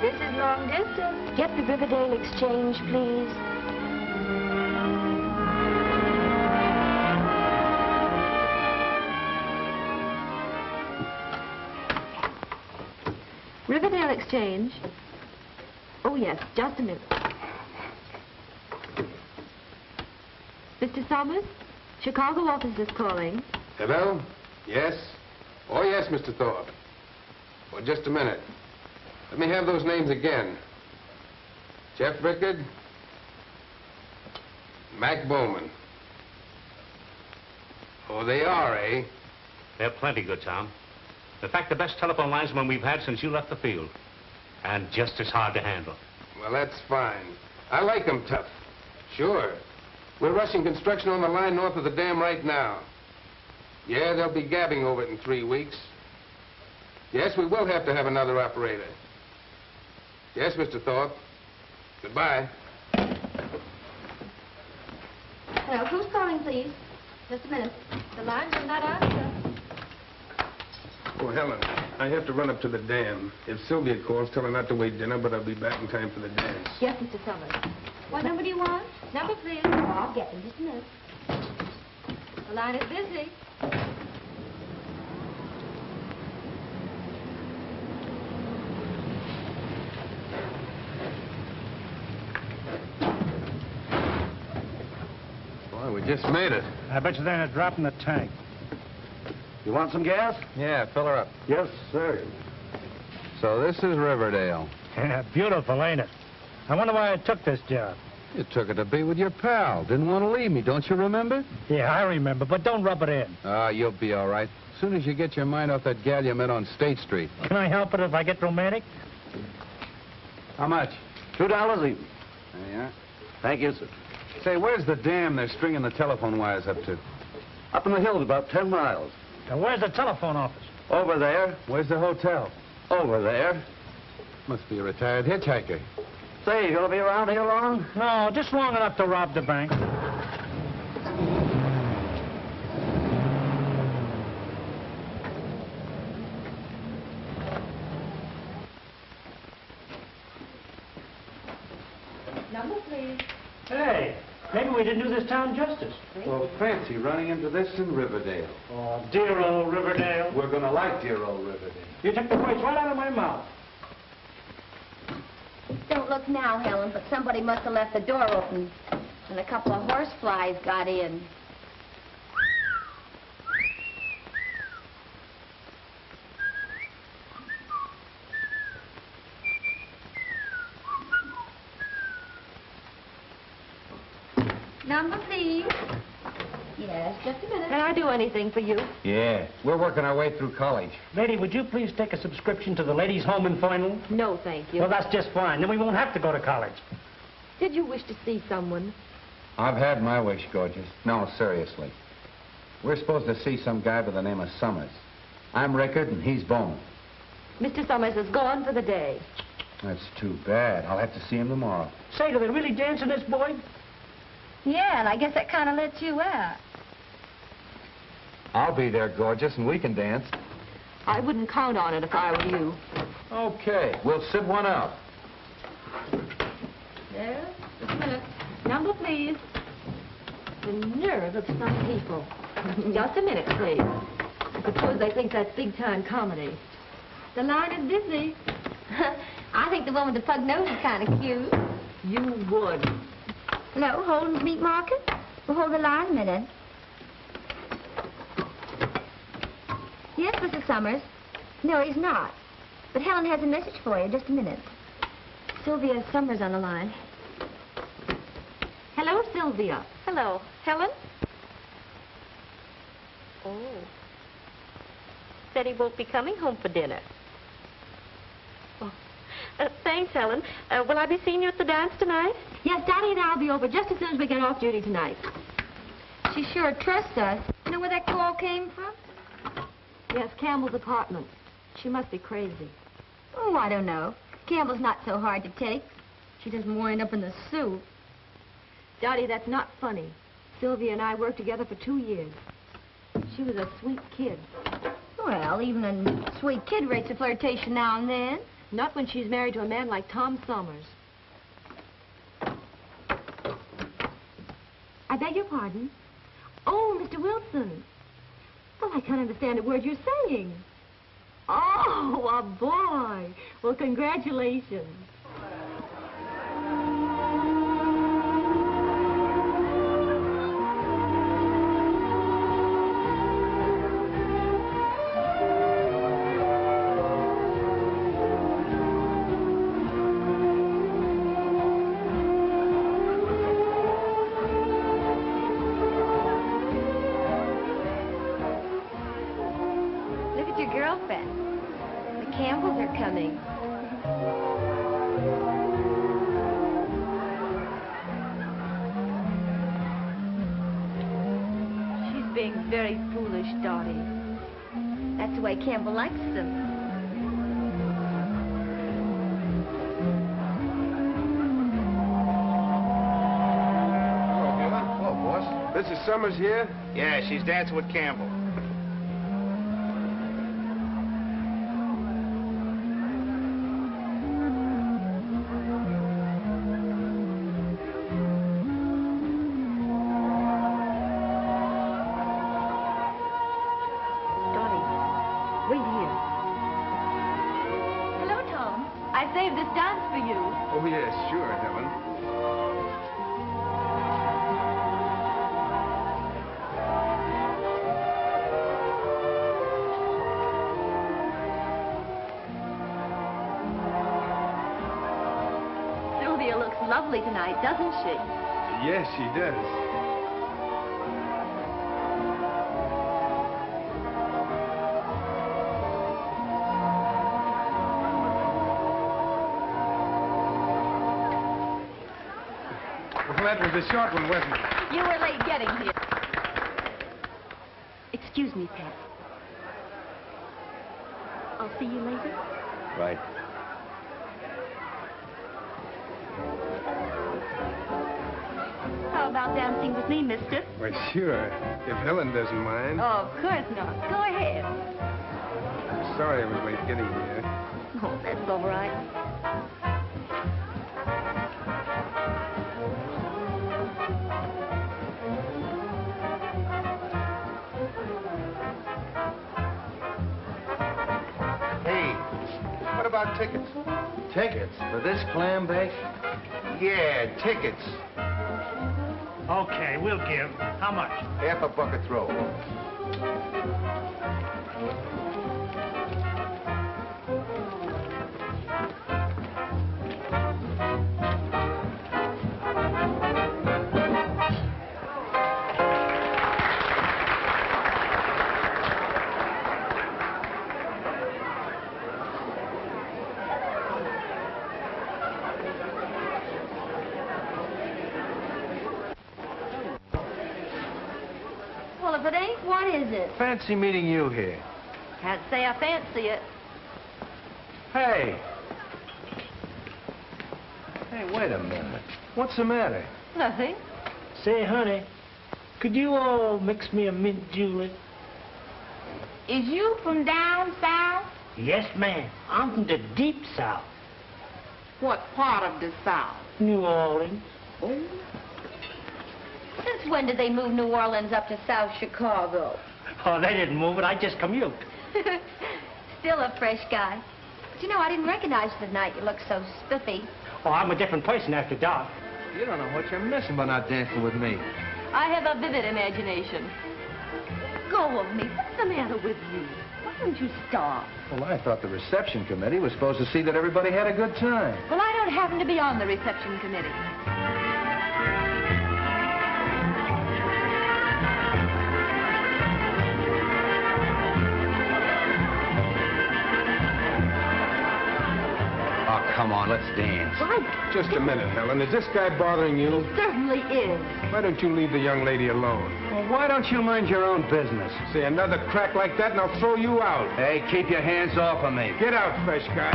This is long distance. Get the Riverdale Exchange, please. Riverdale Exchange? Oh, yes, just a minute. Mr. Summers? Chicago office is calling. Hello? Yes? Oh, yes, Mr. Thorpe. Well, just a minute. Let me have those names again. Jeff Rickard. Mac Bowman. Oh, they are, eh? They're plenty good, Tom. In fact, the best telephone linesman we've had since you left the field. And just as hard to handle. Well, that's fine. I like them tough. Sure. We're rushing construction on the line north of the dam right now. Yeah, they'll be gabbing over it in 3 weeks. Yes, we will have to have another operator. Yes, Mr. Thorpe. Goodbye. Hello, who's calling, please? Just a minute. The lines are not answer. Oh, Helen, I have to run up to the dam. If Sylvia calls, tell her not to wait dinner, but I'll be back in time for the dance. Yes, Mr. Summers. What number do you want? Number, please. Oh, I'll get them. Just a minute. The line is busy. Boy, we just made it. I bet you they're in a drop in the tank. You want some gas? Yeah, fill her up. Yes, sir. So this is Riverdale. Yeah, beautiful, ain't it? I wonder why I took this job. You took it to be with your pal. Didn't want to leave me, don't you remember? Yeah, I remember, but don't rub it in. Ah, you'll be all right. As soon as you get your mind off that gal you met on State Street. Can I help it if I get romantic? How much? $2 even. There you are. Thank you, sir. Say, where's the dam they're stringing the telephone wires up to? Up in the hills, about 10 miles. Now, where's the telephone office? Over there. Where's the hotel? Over there. Must be a retired hitchhiker. Say, you gonna be around here long? No, just long enough to rob the bank. Number, please. Hey, maybe we didn't do this town justice. Well, fancy running into this in Riverdale. Oh, dear old Riverdale. We're gonna like dear old Riverdale. You took the words right out of my mouth. Don't look now, Helen, but somebody must have left the door open, and a couple of horseflies got in. Number, please. Yes, just a minute. Can I do anything for you? Yeah, we're working our way through college. Lady, would you please take a subscription to the Ladies' Home in Foynell? No, thank you. Well, that's just fine. Then we won't have to go to college. Did you wish to see someone? I've had my wish, gorgeous. No, seriously. We're supposed to see some guy by the name of Summers. I'm Rickard, and he's Bowman. Mr. Summers is gone for the day. That's too bad. I'll have to see him tomorrow. Say, do they really dance in this, boy? Yeah, and I guess that kind of lets you out. I'll be there, gorgeous, and we can dance. I wouldn't count on it if I were you. Okay, we'll sit one out. There, just a minute. Number, please. The nerve of some people. Just a minute, please. I suppose they think that's big-time comedy. The line is busy. I think the one with the pug nose is kind of cute. You would. Hello, Holden's Meat Market? We'll hold the line a minute. Yes, Mr. Summers. No, he's not. But Helen has a message for you. Just a minute. Sylvia Summers on the line. Hello, Sylvia. Hello. Helen? Oh. Said he won't be coming home for dinner. Oh. Thanks, Helen. Will I be seeing you at the dance tonight? Yes, Daddy and I'll be over just as soon as we get off duty tonight. She sure trusts us. You know where that call came from? Yes, Campbell's apartment. She must be crazy. Oh, I don't know. Campbell's not so hard to take. She doesn't wind up in the soup. Dottie, that's not funny. Sylvia and I worked together for 2 years. She was a sweet kid. Well, even a sweet kid rates a flirtation now and then. Not when she's married to a man like Tom Summers. I beg your pardon? Oh, Mr. Wilson. Well, I can't understand a word you're saying. Oh, a boy. Well, congratulations. Very foolish, Dottie. That's the way Campbell likes them. Hello, Helen. Hello, boss. Mrs. Summers here? Yeah, she's dancing with Campbell. Oh, yes, sure, Helen. Sylvia looks lovely tonight, doesn't she? Yes, she does. That was a short one, wasn't it? You were late getting here. Excuse me, Pat. I'll see you later. Right. How about dancing with me, mister? Why, sure. If Helen doesn't mind. Oh, of course not. Go ahead. I'm sorry I was late getting here. Oh, that's all right. What about tickets? Tickets? For this clam bake? Yeah, tickets. Okay, we'll give. How much? Half a bucket throw. Well, if it ain't, what is it? Fancy meeting you here. Can't say I fancy it. Hey. Hey, wait a minute. What's the matter? Nothing. Say, honey, could you all mix me a mint julep? Is you from down south? Yes, ma'am. I'm from the deep south. What part of the south? New Orleans. Oh. Since when did they move New Orleans up to South Chicago? Oh, they didn't move it. I just commute. Still a fresh guy. But you know, I didn't recognize you the night you looked so spiffy. Oh, I'm a different person after dark. You don't know what you're missing by not dancing with me. I have a vivid imagination. Go of me. What's the matter with you? Why don't you stop? Well, I thought the reception committee was supposed to see that everybody had a good time. Well, I don't happen to be on the reception committee. Oh, come on, let's dance. What? Just a minute, Helen. Is this guy bothering you? He certainly is. Why don't you leave the young lady alone? Well, why don't you mind your own business? Say another crack like that and I'll throw you out. Hey, keep your hands off of me. Get out, fresh guy.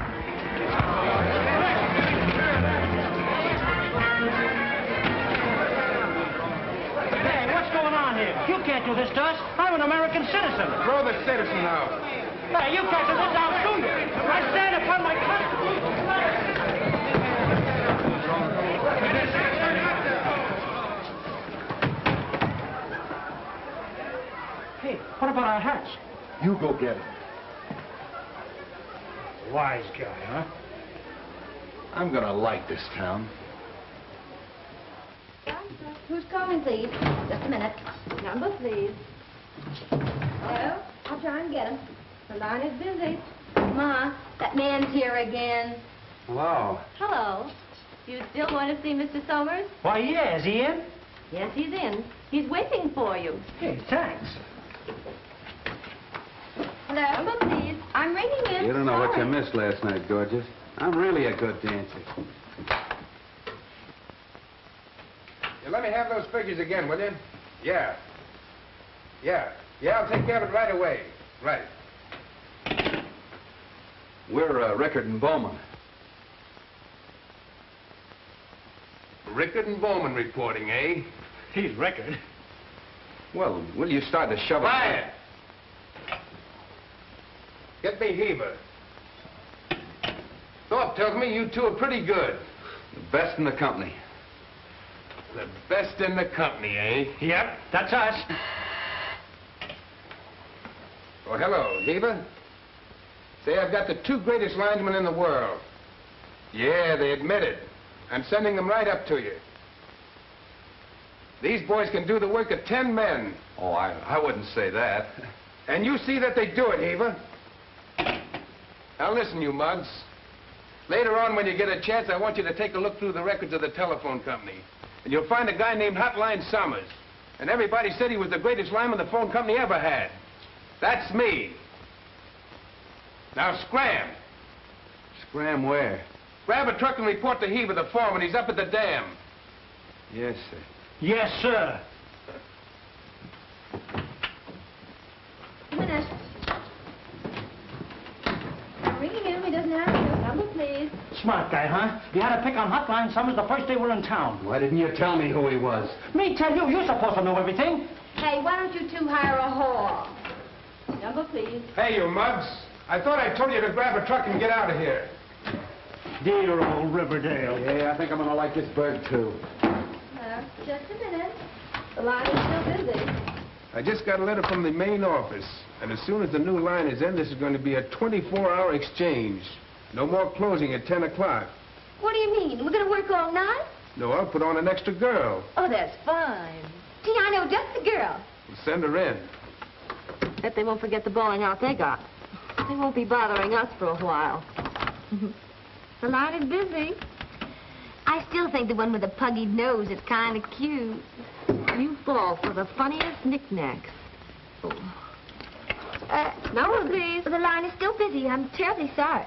Hey, what's going on here? You can't do this to us. I'm an American citizen. Throw the citizen out. Hey, you can't do this. I'll shoot you. I stand upon my country. our hats. You go get him. Wise guy, huh? I'm gonna like this town. Who's calling, please? Just a minute. Number, please. Hello? I'll try and get him. The line is busy. Ma, that man's here again. Hello. Hello. You still want to see Mr. Somers? Why, yeah, is he in? Yes, he's in. He's waiting for you. Hey, thanks. Hello? Number, please. I'm ringing in. You don't know what you Sorry. missed last night, gorgeous. I'm really a good dancer. You let me have those figures again, will you? Yeah. Yeah, I'll take care of it right away. Right. We're Rickard and Bowman. Rickard and Bowman reporting, eh? He's Rickard. Well, will you start to shove it? Quiet! Get me Heber. Thorpe tells me you two are pretty good. The best in the company. The best in the company, eh? Yep, that's us. Oh, hello, Heber. Say, I've got the two greatest linesmen in the world. Yeah, they admit it. I'm sending them right up to you. These boys can do the work of 10 men. Oh, I wouldn't say that. And you see that they do it, Heber. Now listen, you mugs. Later on, when you get a chance, I want you to take a look through the records of the telephone company. And you'll find a guy named Hotline Summers. And everybody said he was the greatest lineman the phone company ever had. That's me. Now scram. Scram where? Grab a truck and report to Heber, the foreman. He's up at the dam. Yes, sir. Yes, sir. A minute. I'm ringing him. He doesn't answer. Number, please. Smart guy, huh? He had to pick on Hotline Summers the first day we were in town. Why didn't you tell me who he was? Me tell you, you're supposed to know everything. Hey, why don't you two hire a whore? Number, please. Hey, you mugs. I thought I told you to grab a truck and get out of here. Dear old Riverdale. Yeah, I think I'm gonna like this bird, too. Just a minute. The line is still busy. I just got a letter from the main office. And as soon as the new line is in, this is going to be a 24-hour exchange. No more closing at 10 o'clock. What do you mean? We're going to work all night? No, I'll put on an extra girl. Oh, that's fine. Gee, I know just the girl. We'll send her in. Bet they won't forget the bowling out they got. They won't be bothering us for a while. The line is busy. I still think the one with the puggy nose is kind of cute. You fall for the funniest knickknacks. Oh. No, please. The line is still busy. I'm terribly sorry.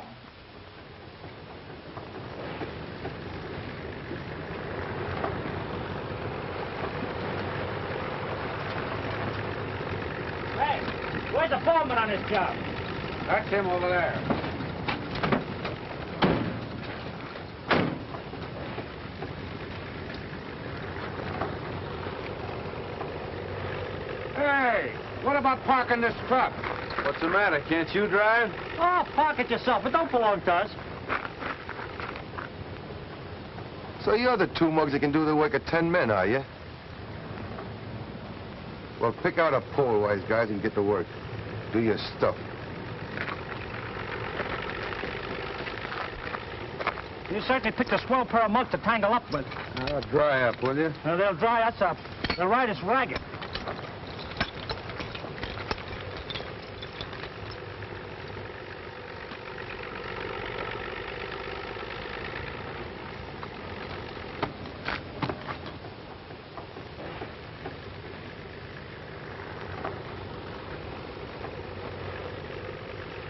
Hey, where's the foreman on this job? That's him over there. Hey, what about parking this truck? What's the matter? Can't you drive? Oh, park it yourself. It don't belong to us. So you're the two mugs that can do the work of 10 men, are you? Well, pick out a pole, wise guys, and get to work. Do your stuff. You certainly picked a swell pair of mugs to tangle up with. Dry up, will you? They'll dry us up. They'll ride us ragged.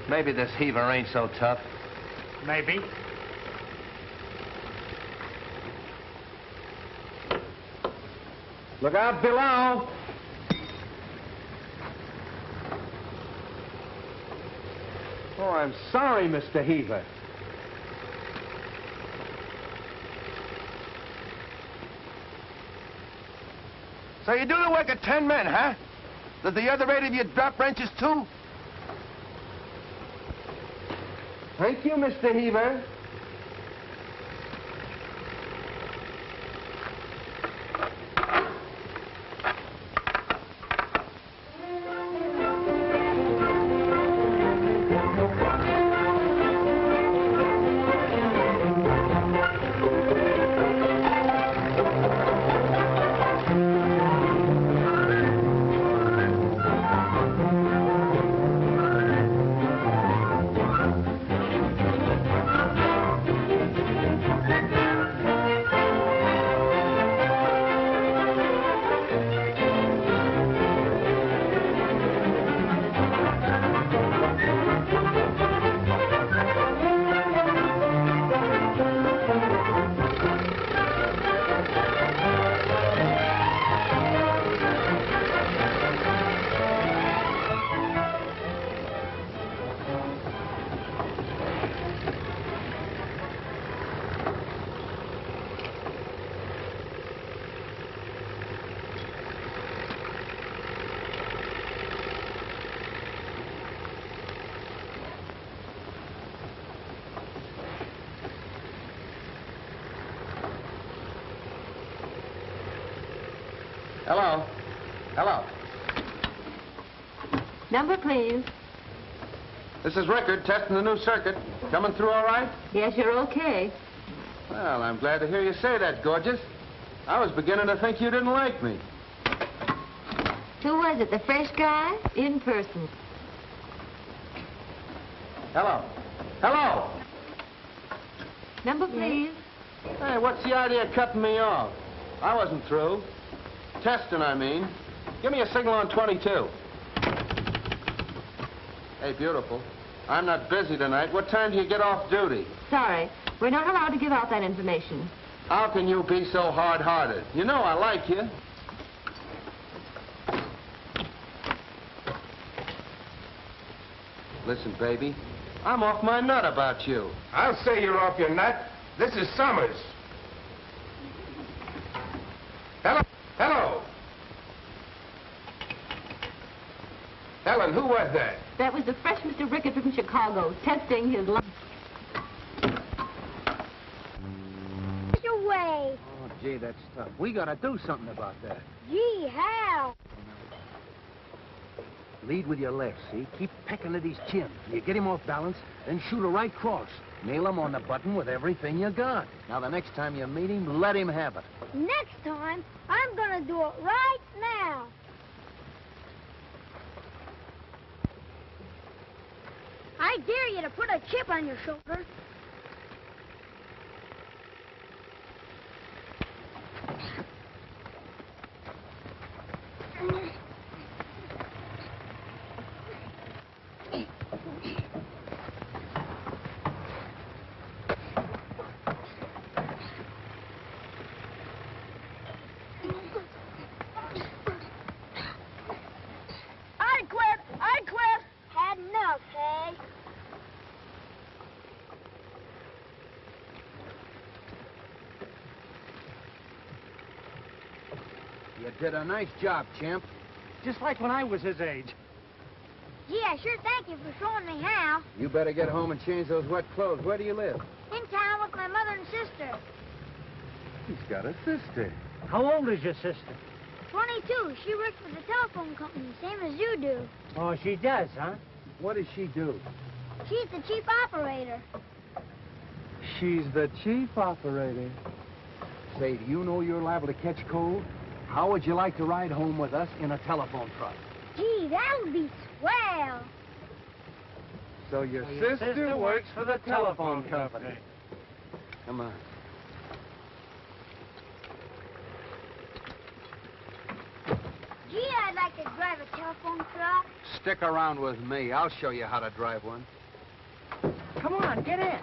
Maybe this heaver ain't so tough. Maybe. Look out below. Oh, I'm sorry, Mr. Heaver. So you do the work of 10 men, huh? Does the other 8 of you drop wrenches, too? Thank you, Mr. Heaver. Hello. Hello. Number, please. This is Rickard, testing the new circuit. Coming through all right? Yes, you're okay. Well, I'm glad to hear you say that, gorgeous. I was beginning to think you didn't like me. Who was it, the fresh guy? In person. Hello. Hello. Number, please. Hey, what's the idea of cutting me off? I wasn't through. Testing, I mean. Give me a signal on 22. Hey, beautiful. I'm not busy tonight. What time do you get off duty? Sorry, we're not allowed to give out that information. How can you be so hard-hearted? You know I like you. Listen, baby, I'm off my nut about you. I'll say you're off your nut. This is Summers. Hello? Hello? Helen, who was that? That was the fresh Mr. Rickard from Chicago, testing his lunch. Your way. Oh, gee, that's tough. We gotta do something about that. Gee, how? Lead with your left, see? Keep pecking at his chin. You get him off balance, then shoot a right cross. Nail him on the button with everything you got. Now, the next time you meet him, let him have it. Next time, I'm gonna do it right now. I dare you to put a chip on your shoulder. I quit. Had enough, hey? You did a nice job, champ. Just like when I was his age. Gee, I sure thank you for showing me how. You better get home and change those wet clothes. Where do you live? In town with my mother and sister. He's got a sister. How old is your sister? 22. She works for the telephone company, same as you do. Oh, she does, huh? What does she do? She's the chief operator. She's the chief operator. Say, do you know you're liable to catch cold? How would you like to ride home with us in a telephone truck? Gee, that would be swell. So your sister works for the telephone company. Come on. Gee, I'd like to drive a telephone truck. Stick around with me. I'll show you how to drive one. Come on, get in.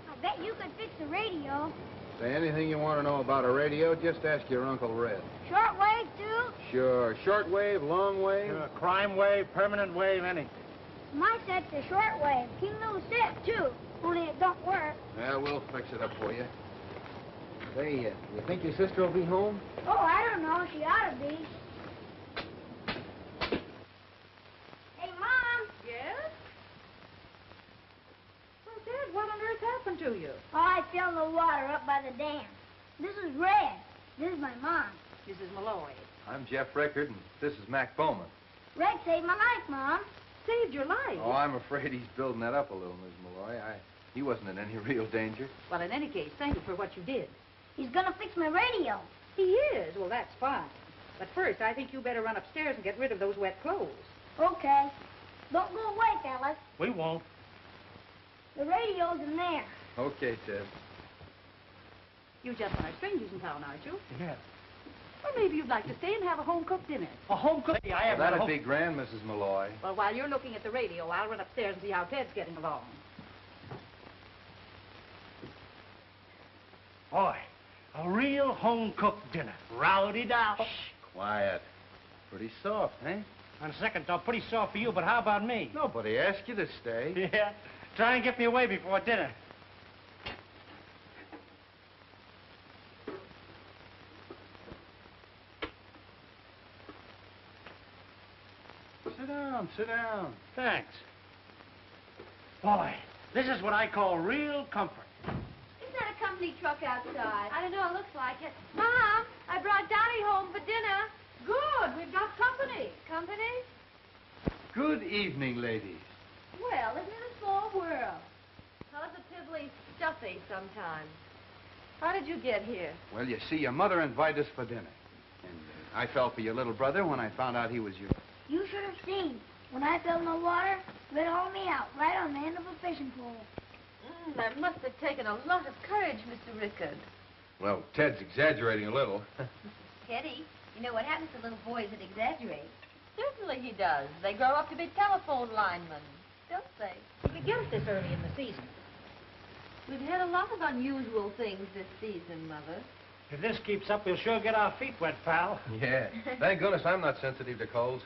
I bet you could fix the radio. Say, anything you want to know about a radio, just ask your Uncle Red. Shortwave, too? Sure. Shortwave, long wave. Crime wave, permanent wave, any. My set's a shortwave. King Lou's set, too. Only it don't work. Yeah, we'll fix it up for you. Say, you think your sister will be home? Oh, I don't know. She ought to be. Hey, Mom. Yes? Well, Dad, what on earth happened to you? Oh, I filled the water up by the dam. This is Red. This is my mom. This is Malloy. I'm Jeff Rickard, and this is Mac Bowman. Red saved my life, Mom. Saved your life. Oh, I'm afraid he's building that up a little, Miss Malloy. He wasn't in any real danger. Well, in any case, thank you for what you did. He's gonna fix my radio. He is? Well, that's fine. But first, I think you better run upstairs and get rid of those wet clothes. Okay. Don't go away, fellas. We won't. The radio's in there. Okay, Ted. You gentlemen are strangers in town, aren't you? Yeah. Well, maybe you'd like to stay and have a home-cooked dinner. A home cook? I have That'd be grand, Mrs. Malloy. Well, while you're looking at the radio, I'll run upstairs and see how Ted's getting along. Boy, a real home-cooked dinner. Rowdy-dow. Quiet. Pretty soft, eh? On second thought, pretty soft for you, but how about me? Nobody asked you to stay. Yeah. Try and get me away before dinner. down, sit down. Thanks. Boy, this is what I call real comfort. Isn't that a company truck outside? I don't know, it looks like it. Mom, I brought Donnie home for dinner. Good, we've got company. Company? Good evening, ladies. Well, isn't it a small world? Positively stuffy sometimes. How did you get here? Well, you see, your mother invited us for dinner. And I fell for your little brother when I found out he was yours. You should have seen. When I fell in the water, Red hauled me out right on the end of a fishing pole. That must have taken a lot of courage, Mr. Rickard. Well, Ted's exaggerating a little. Teddy, you know what happens to little boys that exaggerate? Certainly he does. They grow up to be telephone linemen, don't they? You could get us this early in the season. We've had a lot of unusual things this season, Mother. If this keeps up, we'll sure get our feet wet, pal. Yeah. Thank goodness I'm not sensitive to colds.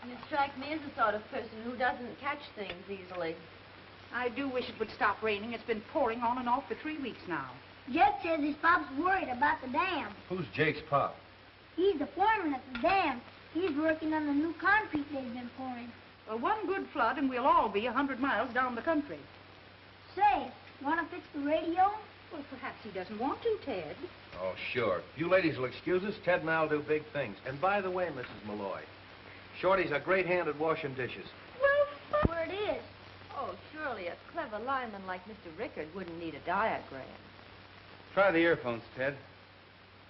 You strike me as the sort of person who doesn't catch things easily. I do wish it would stop raining. It's been pouring on and off for 3 weeks now. Jed says his pop's worried about the dam. Who's Jake's pop? He's the foreman at the dam. He's working on the new concrete they've been pouring. Well, one good flood and we'll all be 100 miles down the country. Say, want to fix the radio? Well, perhaps he doesn't want to, Ted. Oh, sure. If you ladies will excuse us, Ted and I'll do big things. And by the way, Mrs. Malloy, Shorty's a great hand at washing dishes. Well, where it is. Oh, surely a clever lineman like Mr. Rickard wouldn't need a diagram. Try the earphones, Ted.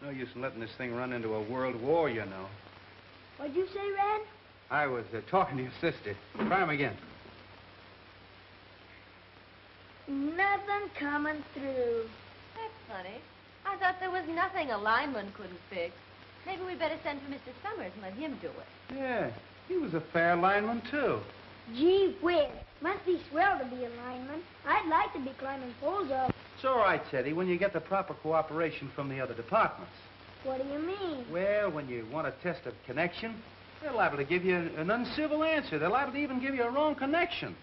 No use in letting this thing run into a world war, you know. What'd you say, Red? I was talking to your sister. Try 'em again. Nothing coming through. That's funny. I thought there was nothing a lineman couldn't fix. Maybe we better send for Mr. Summers and let him do it. Yeah, he was a fair lineman, too. Gee whiz. Must be swell to be a lineman. I'd like to be climbing poles up. It's all right, Teddy, when you get the proper cooperation from the other departments. What do you mean? Well, when you want to test a connection, they're liable to give you an uncivil answer. They're liable to even give you a wrong connection.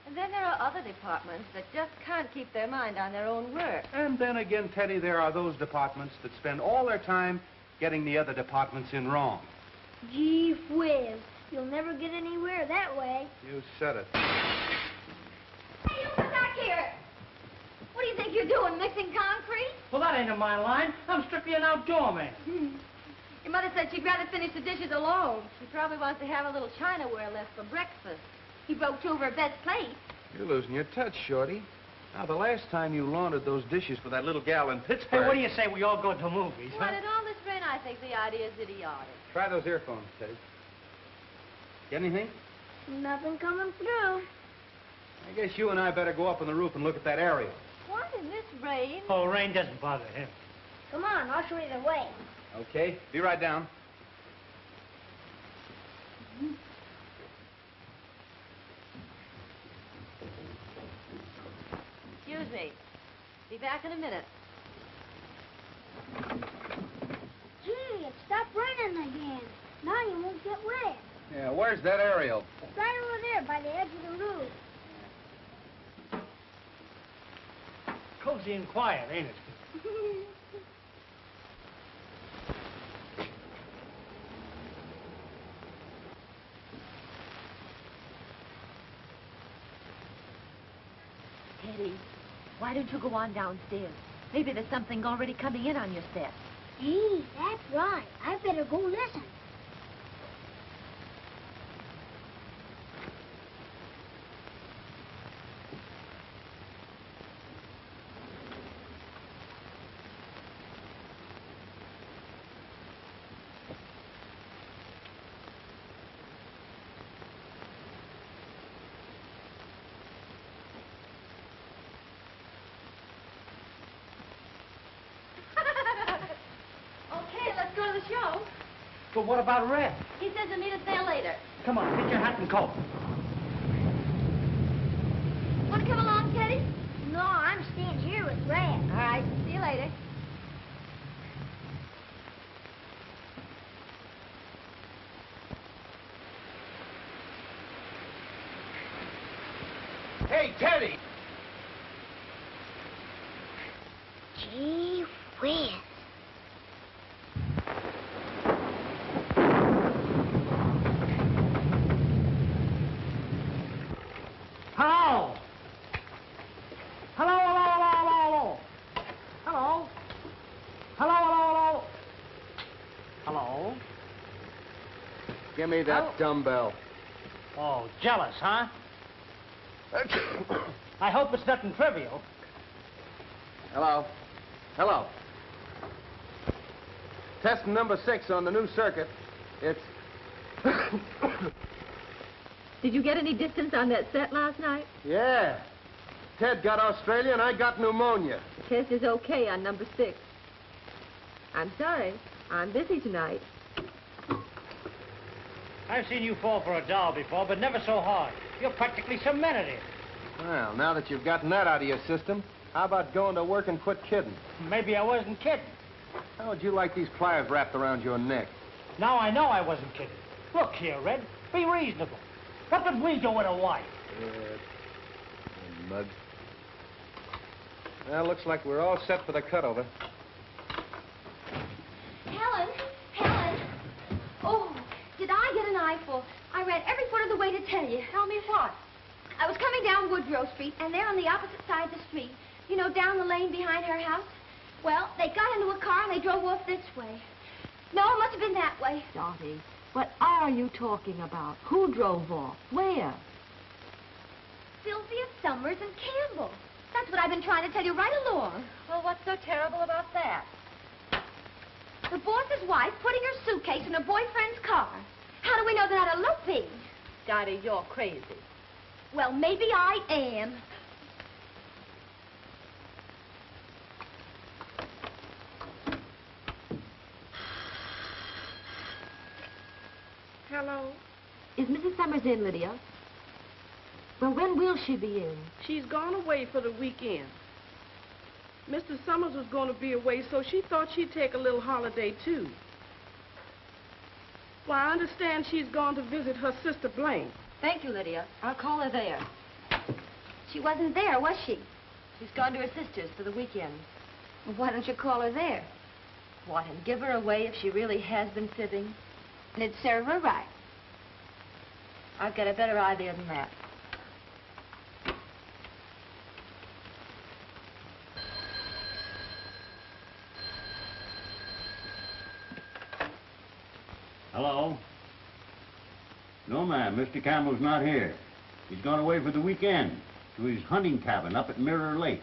And then there are other departments that just can't keep their mind on their own work. And then again, Teddy, there are those departments that spend all their time getting the other departments in wrong. Gee whiz. You'll never get anywhere that way. You said it. Hey, you come back here! What do you think you're doing, mixing concrete? Well, that ain't in my line. I'm strictly an outdoor man. Your mother said she'd rather finish the dishes alone. She probably wants to have a little chinaware left for breakfast. He broke two of her best plates. You're losing your touch, Shorty. Now, the last time you laundered those dishes for that little gal in Pittsburgh... Hey, what do you say we all go to movies, Well, huh? in all this rain, I think the idea is idiotic. Try those earphones, Teddy. Get anything? Nothing coming through. I guess you and I better go up on the roof and look at that aerial. What in this rain? Oh, rain doesn't bother him. Come on, I'll show you the way. Okay, be right down. Excuse me. Be back in a minute. Gee, it stopped raining again. Now you won't get wet. Yeah, where's that aerial? It's right over there by the edge of the roof. Cozy and quiet, ain't it? Teddy, why don't you go on downstairs? Maybe there's something already coming in on your step. Gee, that's right. I better go listen. Okay, let's go to the show. But what about Red? He says he'll meet us there later. Come on, get your hat and coat. Want to come along, Teddy? No, I'm staying here with Red. All right, see you later. Hey, Teddy! Gee whiz. Give me that dumbbell. Oh, jealous, huh? I hope it's nothing trivial. Hello. Hello. Test number 6 on the new circuit. It's... Did you get any distance on that set last night? Yeah. Ted got Australia and I got pneumonia. The test is okay on number 6. I'm sorry. I'm busy tonight. I've seen you fall for a doll before, but never so hard. You're practically cemented it. Well, now that you've gotten that out of your system, how about going to work and quit kidding? Maybe I wasn't kidding. How would you like these pliers wrapped around your neck? Now I know I wasn't kidding. Look here, Red. Be reasonable. What would we do with a wife? Mug. Well, looks like we're all set for the cutover. Helen! Helen! Oh, did I get an eyeful? I ran every foot of the way to tell you. Tell me what? I was coming down Woodrow Street, and there on the opposite side of the street, you know, down the lane behind her house, well, they got into a car and they drove off this way. No, it must have been that way. Dottie, what are you talking about? Who drove off? Where? Sylvia Summers and Campbell. That's what I've been trying to tell you right along. Well, what's so terrible about that? The boss's wife putting her suitcase in her boyfriend's car. How do we know they're not eloping? Dottie, you're crazy. Well, maybe I am. Hello? Is Mrs. Summers in, Lydia? Well, when will she be in? She's gone away for the weekend. Mr. Summers was going to be away, so she thought she'd take a little holiday, too. Well, I understand she's gone to visit her sister Blaine. Thank you, Lydia. I'll call her there. She wasn't there, was she? She's gone to her sister's for the weekend. Well, why don't you call her there? What, and give her away if she really has been fibbing? And it'd serve her right. I've got a better idea than that. Hello? No, ma'am. Mr. Campbell's not here. He's gone away for the weekend to his hunting cabin up at Mirror Lake.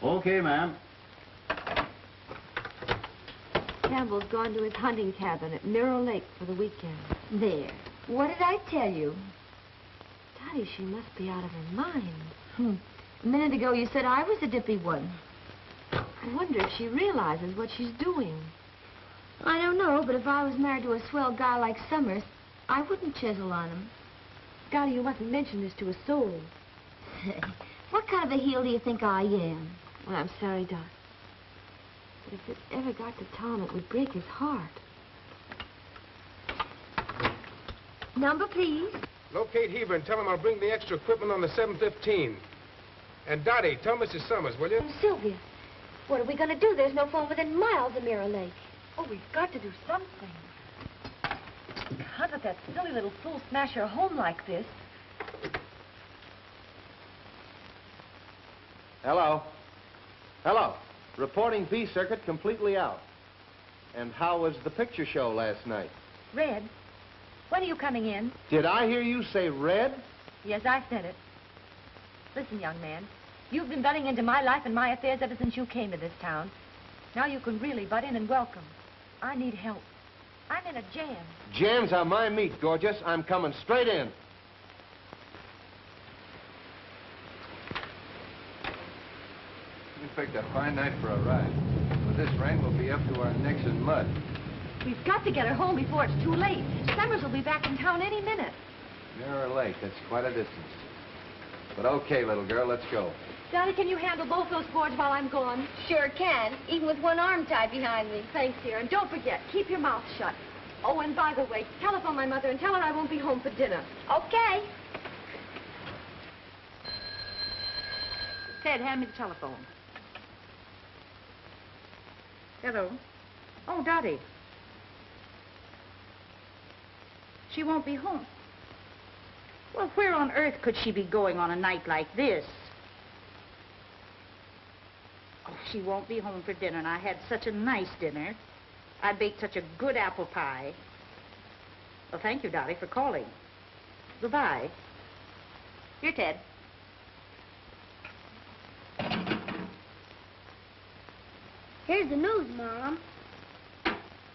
Okay, ma'am. Campbell's gone to his hunting cabin at Mirror Lake for the weekend. There. What did I tell you? Dottie, she must be out of her mind. A minute ago you said I was the dippy one. I wonder if she realizes what she's doing. I don't know, but if I was married to a swell guy like Summers, I wouldn't chisel on him. Dottie, you mustn't mention this to a soul. What kind of a heel do you think I am? Well, I'm sorry, Dot. But if it ever got to Tom, it would break his heart. Number, please. Locate Heber and tell him I'll bring the extra equipment on the 7:15. And Dottie, tell Mrs. Summers, will you? Sylvia, what are we going to do? There's no phone within miles of Mirror Lake. Oh, we've got to do something. How did that silly little fool smash her home like this? Hello. Hello. Reporting B circuit completely out. And how was the picture show last night? Red, when are you coming in? Did I hear you say Red? Yes, I said it. Listen, young man, you've been butting into my life and my affairs ever since you came to this town. Now you can really butt in and welcome. I need help. I'm in a jam. Jams are my meat, gorgeous. I'm coming straight in. We picked a fine night for a ride. With this rain, we'll be up to our necks in mud. We've got to get her home before it's too late. Summers will be back in town any minute. Mirror Lake, that's quite a distance. But okay, little girl, let's go. Dottie, can you handle both those boards while I'm gone? Sure can, even with one arm tied behind me. Thanks, dear. And don't forget, keep your mouth shut. Oh, and by the way, telephone my mother and tell her I won't be home for dinner. Okay. Ted, hand me the telephone. Hello. Oh, Dottie. She won't be home. Well, where on earth could she be going on a night like this? Oh, she won't be home for dinner, and I had such a nice dinner. I baked such a good apple pie. Well, thank you, Dottie, for calling. Goodbye. Here, Ted. Here's the news, Mom.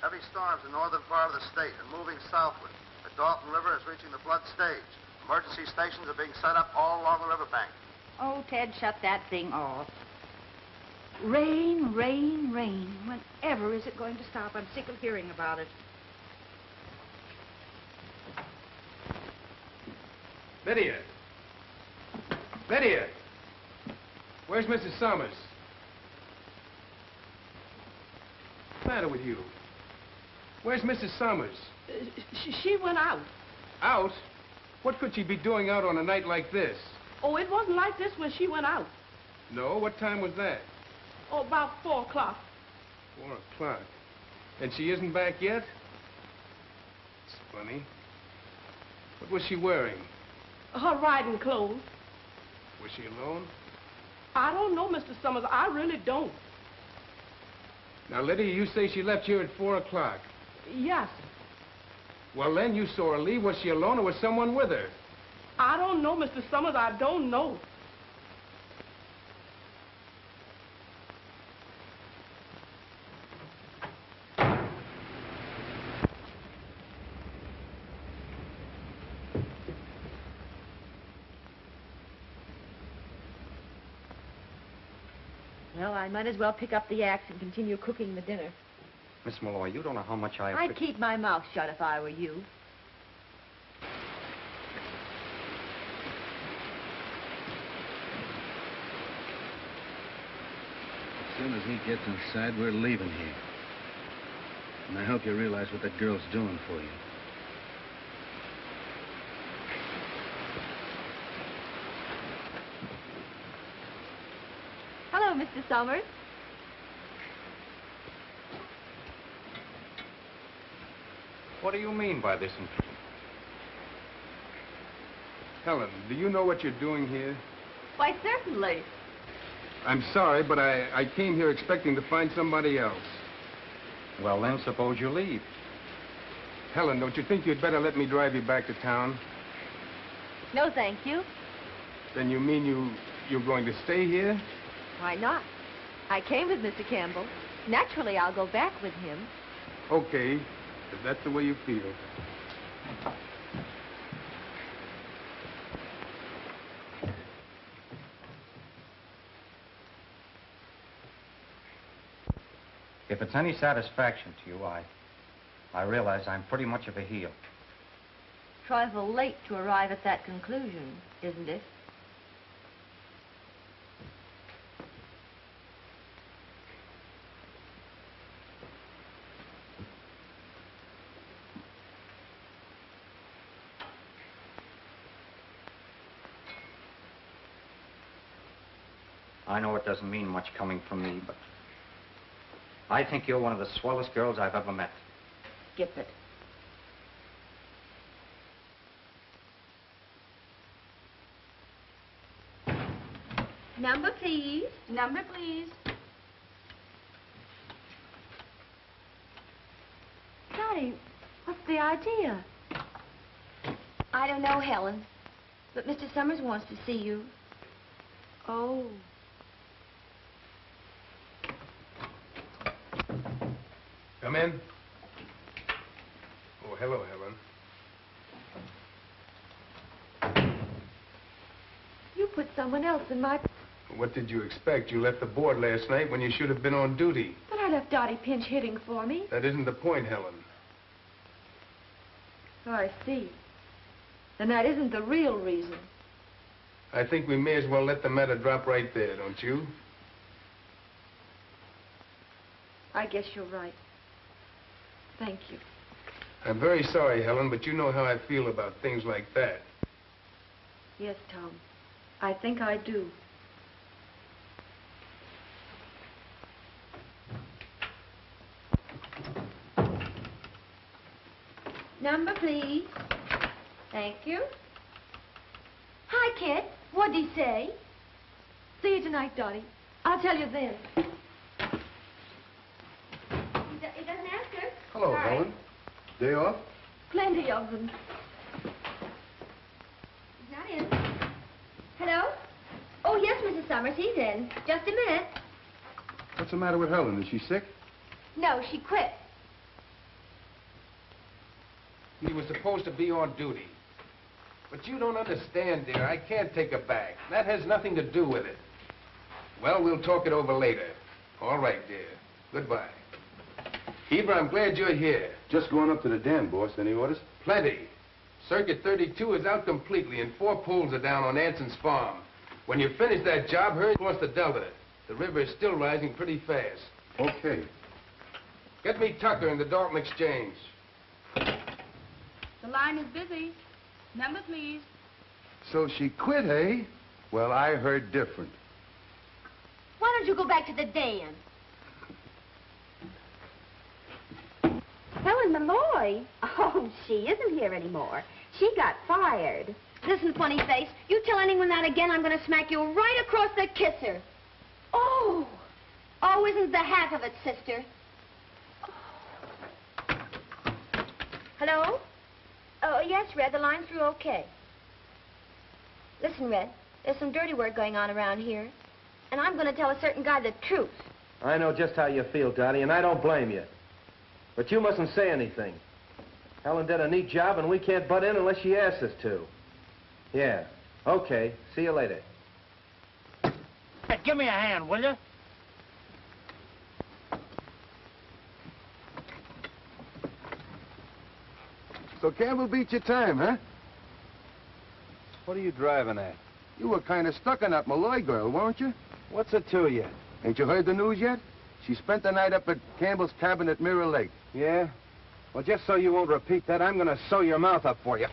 Heavy storms in northern part of the state and moving southward. The Dalton River is reaching the flood stage. Emergency stations are being set up all along the riverbank. Oh, Ted, shut that thing off. Rain, rain, rain. Whenever is it going to stop? I'm sick of hearing about it. Lydia! Lydia! Where's Mrs. Summers? What's the matter with you? Where's Mrs. Summers? She went out. Out? What could she be doing out on a night like this? Oh, it wasn't like this when she went out. No, what time was that? Oh, about 4 o'clock. 4 o'clock. And she isn't back yet? It's funny. What was she wearing? Her riding clothes. Was she alone? I don't know, Mr. Summers. I really don't. Now, Lydia, you say she left here at 4 o'clock. Yes. Well, then, you saw her leave. Was she alone or was someone with her? I don't know, Mr. Summers. I don't know. Well, I might as well pick up the axe and continue cooking the dinner. Miss Malloy, you don't know how much I... I'd keep my mouth shut if I were you. As soon as he gets inside, we're leaving here. And I hope you realize what that girl's doing for you. Hello, Mr. Summers. What do you mean by this? Helen, do you know what you're doing here? Why, certainly. I'm sorry, but I came here expecting to find somebody else. Well, then, suppose you leave. Helen, don't you think you'd better let me drive you back to town? No, thank you. Then you mean you're going to stay here? Why not? I came with Mr. Campbell. Naturally, I'll go back with him. Okay, if that's the way you feel. If it's any satisfaction to you, I realize I'm pretty much of a heel. Trifle late to arrive at that conclusion, isn't it? I know it doesn't mean much coming from me, but I think you're one of the swellest girls I've ever met. Skip it. Number, please. Number, please. Dottie, what's the idea? I don't know, Helen. But Mr. Summers wants to see you. Oh. Come in. Oh, hello, Helen. You put someone else in my... What did you expect? You left the board last night when you should have been on duty. But I left Dottie pinch hitting for me. That isn't the point, Helen. Oh, I see. Then that isn't the real reason. I think we may as well let the matter drop right there, don't you? I guess you're right. Thank you. I'm very sorry, Helen, but you know how I feel about things like that. Yes, Tom. I think I do. Number, please. Thank you. Hi, kid. What'd he say? See you tonight, Dottie. I'll tell you then. He doesn't ask her. Hello, Hi. Helen. Day off? Plenty of them. He's not in. Hello? Oh, yes, Mrs. Summers, he's in. Just a minute. What's the matter with Helen? Is she sick? No, she quit. He was supposed to be on duty. But you don't understand, dear. I can't take her back. That has nothing to do with it. Well, we'll talk it over later. All right, dear. Goodbye. Heber, I'm glad you're here. Just going up to the den, boss. Any orders? Plenty. Circuit 32 is out completely, and 4 poles are down on Anson's farm. When you finish that job, hurry across the delta. The river is still rising pretty fast. Okay. Get me Tucker in the Dalton Exchange. The line is busy. Number, please. So she quit, eh? Well, I heard different. Why don't you go back to the dam? Helen Malloy? Oh, she isn't here anymore. She got fired. Listen, funny face, you tell anyone that again, I'm going to smack you right across the kisser. Oh! Oh, isn't the half of it, sister? Hello? Oh, yes, Red, the line's through okay. Listen, Red, there's some dirty work going on around here, and I'm going to tell a certain guy the truth. I know just how you feel, Dottie, and I don't blame you. But you mustn't say anything. Helen did a neat job, and we can't butt in unless she asks us to. Yeah. Okay. See you later. Hey, give me a hand, will you? So Campbell beat your time, huh? What are you driving at? You were kind of stuck on that Malloy girl, weren't you? What's it to you? Ain't you heard the news yet? She spent the night up at Campbell's cabin at Mirror Lake. Yeah? Well, just so you won't repeat that, I'm going to sew your mouth up for you.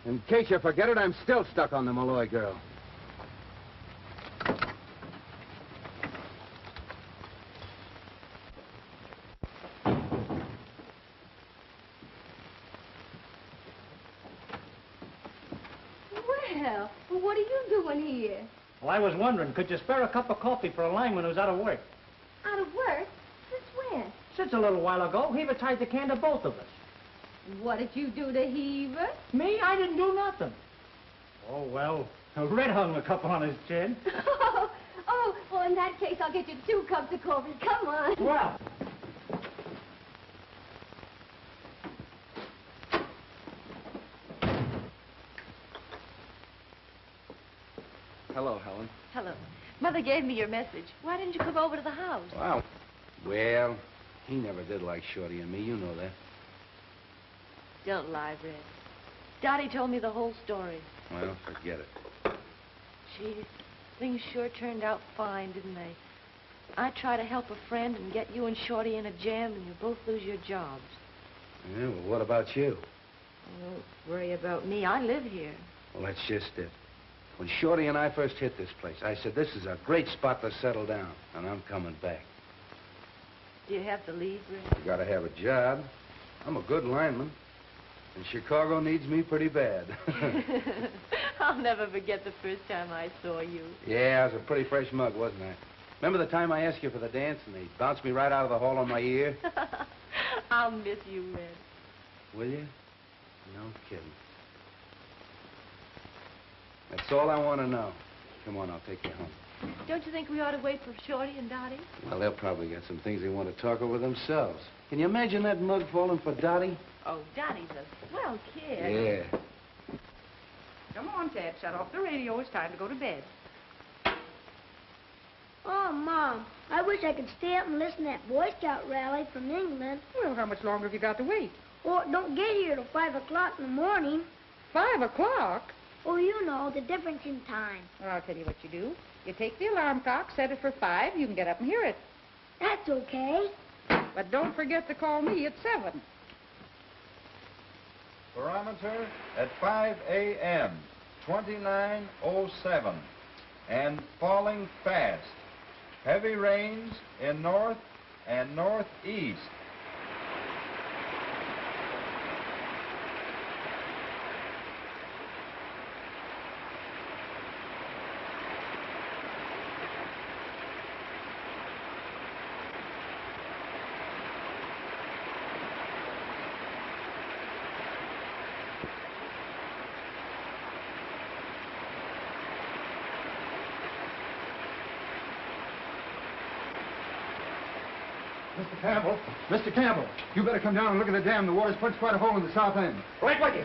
In case you forget it, I'm still stuck on the Malloy girl. Well, what are you doing here? Well, I was wondering, could you spare a cup of coffee for a lineman who's out of work? Out of work? Since when? Since a little while ago, Heaver tied the can to both of us. What did you do to Heaver? Me? I didn't do nothing. Oh, well, Red hung a couple on his chin. Oh, well, in that case, I'll get you 2 cups of coffee. Come on. Well. Hello, Helen. Hello. Mother gave me your message. Why didn't you come over to the house? Wow. Well, he never did like Shorty and me. You know that. Don't lie, Red. Dottie told me the whole story. Well, forget it. Gee, things sure turned out fine, didn't they? I try to help a friend and get you and Shorty in a jam, and you both lose your jobs. Yeah, well, what about you? Don't worry about me. I live here. Well, that's just it. When Shorty and I first hit this place, I said, this is a great spot to settle down, and I'm coming back. Do you have to leave, Red? You gotta have a job. I'm a good lineman. And Chicago needs me pretty bad. I'll never forget the first time I saw you. Yeah, I was a pretty fresh mug, wasn't I? Remember the time I asked you for the dance and they bounced me right out of the hall on my ear? I'll miss you, Red. Will you? No kidding. That's all I want to know. Come on, I'll take you home. Don't you think we ought to wait for Shorty and Dottie? Well, they'll probably got some things they want to talk over themselves. Can you imagine that mug falling for Dottie? Oh, Dottie's a swell kid. Yeah. Come on, Ted. Shut off the radio. It's time to go to bed. Oh, Mom, I wish I could stay up and listen to that Boy Scout rally from England. Well, how much longer have you got to wait? Oh, it don't get here till 5 o'clock in the morning. 5 o'clock? Oh, you know, the difference in time. Well, I'll tell you what you do. You take the alarm clock, set it for 5. You can get up and hear it. That's okay. But don't forget to call me at 7. Barometer at 5 a.m., 2907, and falling fast. Heavy rains in north and northeast. Mr. Campbell. Mr. Campbell, you better come down and look at the dam. The water's punched quite a hole in the south end. Right with you.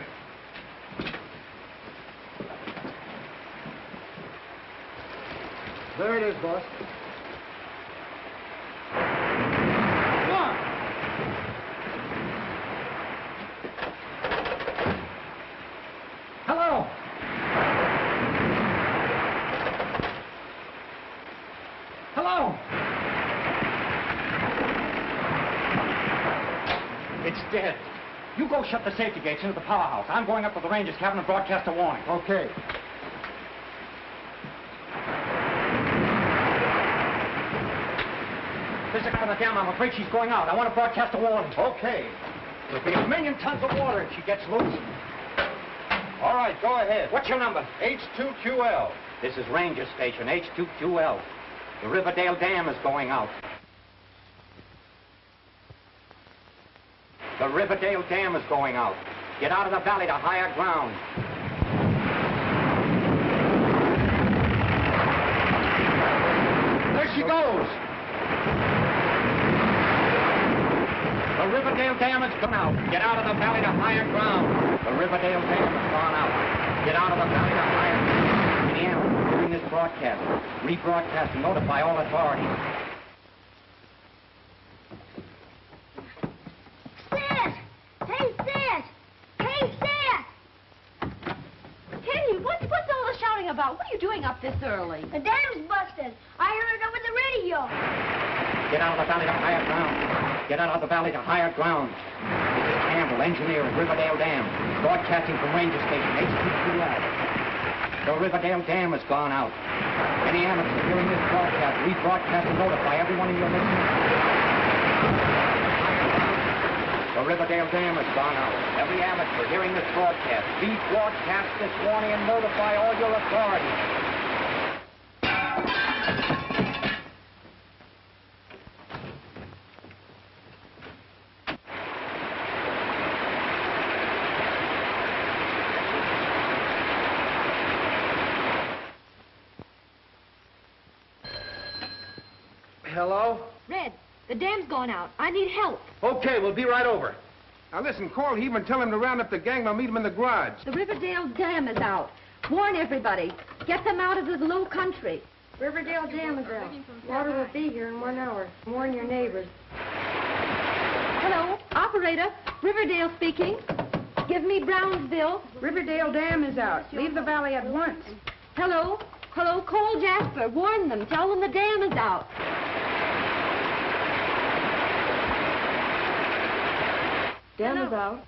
There it is, boss. Come on! Hello! Hello! It's dead. You go shut the safety gates into the powerhouse. I'm going up to the ranger's cabin and broadcast a warning. Okay. There's a guy on the dam. I'm afraid she's going out. I want to broadcast a warning. Okay. There'll be 1,000,000 tons of water if she gets loose. All right, go ahead. What's your number? H2QL. This is Ranger Station, H2QL. The Riverdale Dam is going out. The Riverdale Dam is going out. Get out of the valley to higher ground. There she goes! The Riverdale Dam has gone out. Get out of the valley to higher ground. The Riverdale Dam has gone out. Get out of the valley to higher ground. Indiana, during this broadcast, rebroadcast and notify all authorities. Sid! Hey, Sid! Hey, Sid! Kenny, what's all the shouting about? What are you doing up this early? The dam's busted. I heard it over the radio. Get out of the valley to higher ground. Get out of the valley to higher ground. This is Campbell, engineer of Riverdale Dam, broadcasting from Ranger Station, H2QL. The Riverdale Dam has gone out. Any amateur hearing this broadcast, rebroadcast and notify everyone in your listening. The Riverdale Dam has gone out. Every amateur hearing this broadcast, rebroadcast this warning and notify all your authorities. Hello? Red, the dam's gone out. I need help. Okay, we'll be right over. Now listen, call Heave and tell him to round up the gang. I'll meet him in the garage. The Riverdale Dam is out. Warn everybody. Get them out of the low country. Riverdale Dam is out. Water will be here in 1 hour. Warn your neighbors. Hello, operator. Riverdale speaking. Give me Brownsville. Riverdale Dam is out. Leave the valley at once. Hello? Hello, call Jasper. Warn them. Tell them the dam is out. Dam is out.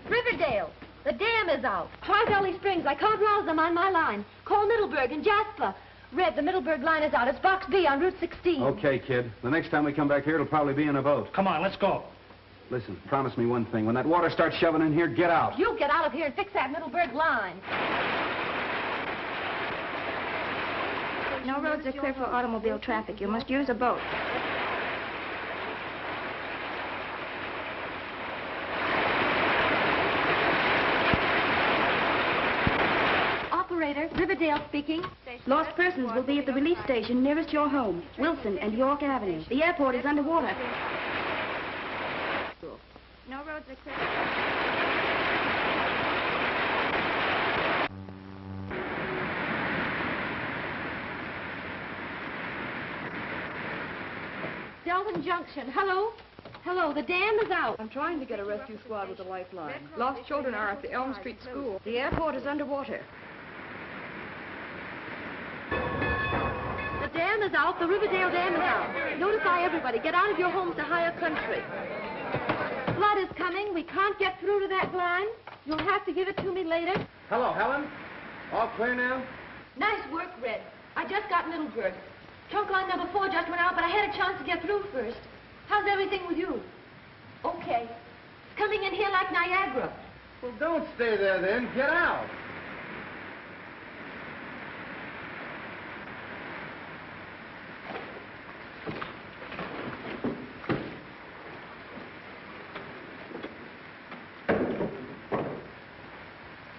Riverdale, the dam is out. Try Valley Springs. I can't rouse them on my line. Call Middleburg and Jasper. Red, the Middleburg line is out. It's Box B on Route 16. Okay, kid. The next time we come back here, it'll probably be in a boat. Come on, let's go. Listen, promise me one thing. When that water starts shoving in here, get out. You get out of here and fix that Middleburg line. No roads are clear for automobile traffic. You must use a boat. Operator, Riverdale speaking. Lost persons will be at the relief station nearest your home, Wilson and York Avenue. The airport is underwater. No roads are clear. Delton Junction. Hello? Hello, the dam is out. I'm trying to get a rescue squad with a lifeline. Lost children are at the Elm Street School. The airport is underwater. The dam is out. The Riverdale Dam is out. Notify everybody. Get out of your homes to higher country. Flood is coming. We can't get through to that line. You'll have to give it to me later. Hello, Helen. All clear now? Nice work, Red. I just got Middleburg. Trunk line number 4 just went out, but I had a chance to get through first. How's everything with you? Okay. It's coming in here like Niagara. Well, don't stay there then. Get out.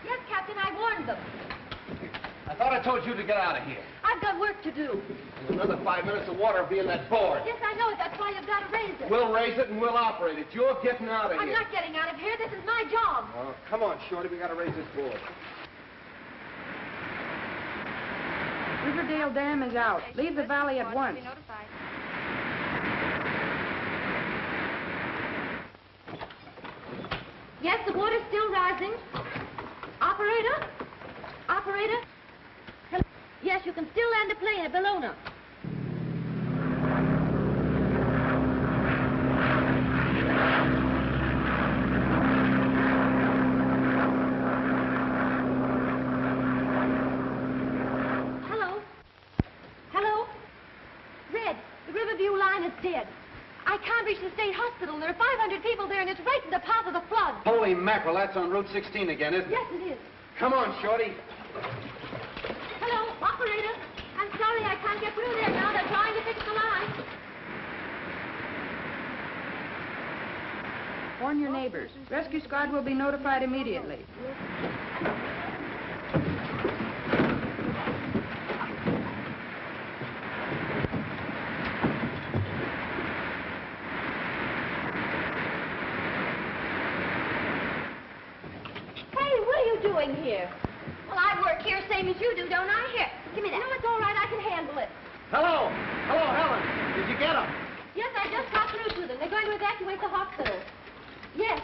Yes, Captain, I warned them. I thought I told you to get out of here. I've got work to do. Another 5 minutes of water will be in that board. Yes, I know it. That's why you've got to raise it. We'll raise it and we'll operate it. You're getting out of I'm here. not getting out of here. This is my job. Oh, come on, Shorty. We got to raise this board. Riverdale Dam is out. Leave the valley at once. Yes, the water's still rising. Operator? Operator? Hello? Yes, you can still land a plane at Bellona. Hello? Hello? Red, the Riverview line is dead. I can't reach the state hospital. There are 500 people there, and it's right in the path of the flood. Holy mackerel, that's on Route 16 again, isn't it? Yes, it is. Come on, Shorty. Hello, operator. I'm sorry I can't get through there now. They're trying to fix the line. Warn your neighbors. Rescue squad will be notified immediately. Doing here? Well, I work here same as you do, don't I? Here, give me that. No, it's all right. I can handle it. Hello. Hello, Helen. Did you get him? Yes, I just got through to them. They're going to evacuate the hospital. Yes,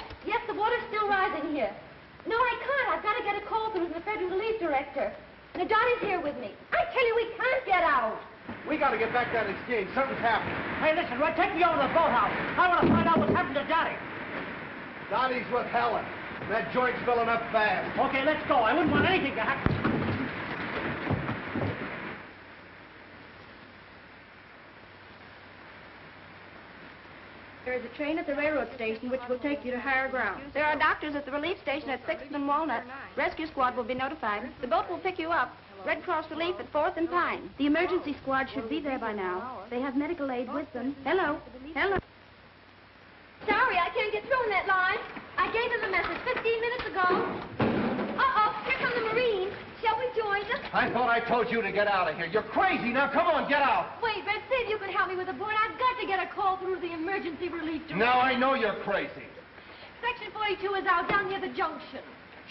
the water's still rising here. No, I can't. I've got to get a call through to the Federal Relief Director. Now, Donnie's here with me. I tell you, we can't get out. We got to get back to that exchange. Something's happening. Hey, listen, Red, take me over to the boathouse. I want to find out what's happened to Dottie. Dottie's with Helen. That joint's filling up fast. Okay, let's go. I wouldn't want anything to happen. There is a train at the railroad station which will take you to higher ground. There are doctors at the relief station at 6th and Walnut. Rescue squad will be notified. The boat will pick you up. Red Cross Relief at 4th and Pine. The emergency squad should be there by now. They have medical aid with them. Hello. Hello. Sorry, I can't get through in that line. I gave them the message 15 minutes ago. Uh-oh, here come the Marines. Shall we join them? I thought I told you to get out of here. You're crazy. Now, come on, get out. Wait, Red, see if you can help me with the board. I've got to get a call through the emergency relief director. Now, I know you're crazy. Section 42 is out down near the junction.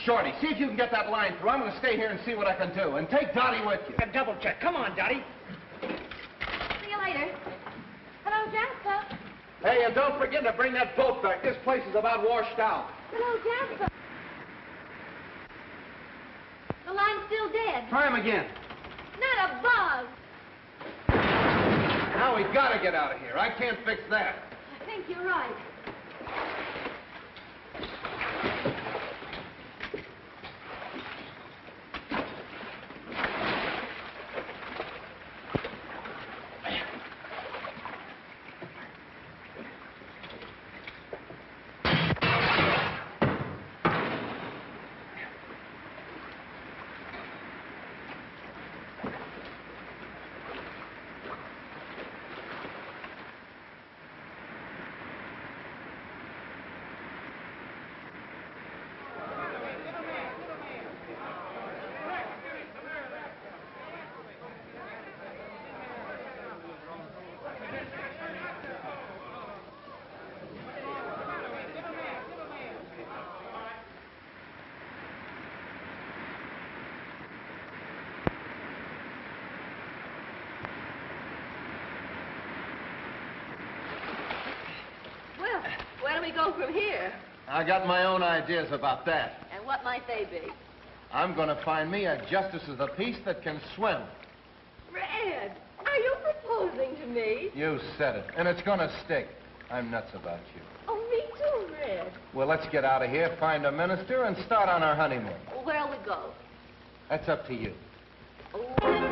Shorty, see if you can get that line through. I'm going to stay here and see what I can do. And take Dottie with you. Double check. Come on, Dottie. See you later. Hello, Jasper. Hey, and don't forget to bring that boat back. This place is about washed out. Hello, Jasper. The line's still dead. Try him again. Not a bug. Now we got to get out of here. I can't fix that. I think you're right. Where do we go from here? I got my own ideas about that. And what might they be? I'm going to find me a justice of the peace that can swim. Red, are you proposing to me? You said it, and it's going to stick. I'm nuts about you. Oh, me too, Red. Well, let's get out of here, find a minister, and start on our honeymoon. Where'll we go? That's up to you. Oh.